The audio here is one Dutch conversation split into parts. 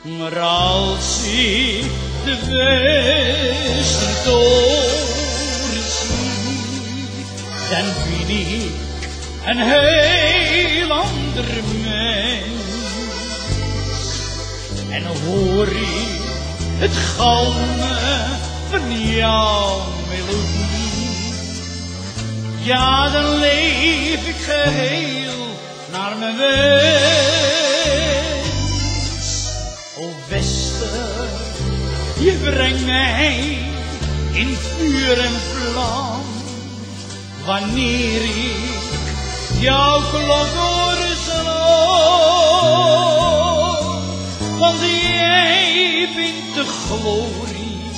Maar als ik de Westertoren zie, dan vind ik een heel ander mens. En hoor ik het galmen van jouw melodie, ja, dan leef ik geheel naar mijn wens. O Wester, je brengt mij in vuur en vlam, wanneer ik jouw klok horen slaan. Want jij bent de glorie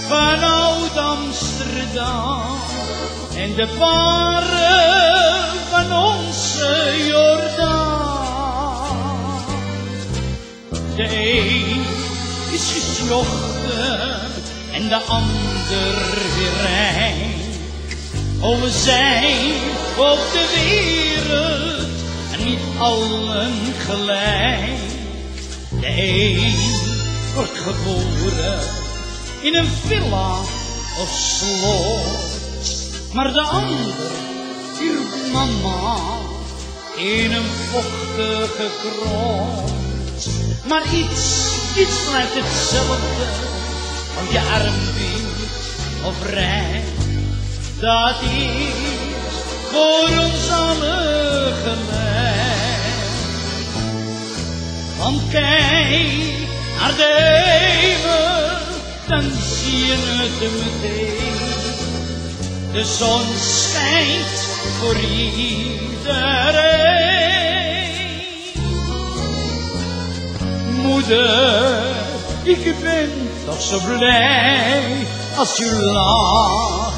van Oud-Amsterdam en de parel van onze Jordaan. De een is gesjochten en de ander weer rein. O, we zijn op de wereld en niet allen gelijk. De een wordt geboren in een villa of slot, maar de ander hield mama in een vochtige grond. Maar iets blijft hetzelfde, want je arm wint of rijdt, dat is voor ons allen gelijk. Want kijk naar de hemel, dan zie je het meteen. De zon schijnt voor iedereen. Moeder, ik ben toch zo blij als je lacht.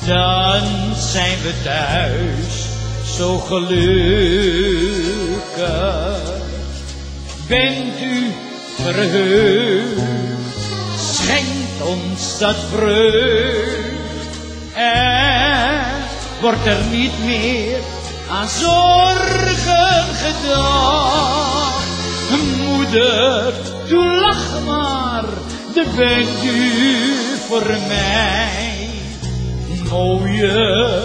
Dan zijn we thuis zo gelukkig. Bent u verheugd, schenkt ons dat vreugd. En wordt er niet meer aan zorgen gedacht. Moeder, doe lach maar, dan bent u voor mij mooier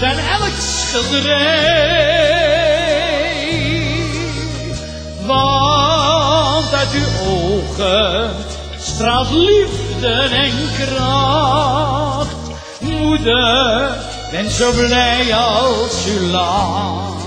dan elk schilderij. Want uit uw ogen straalt liefde en kracht. Moeder, ben zo blij als u lacht.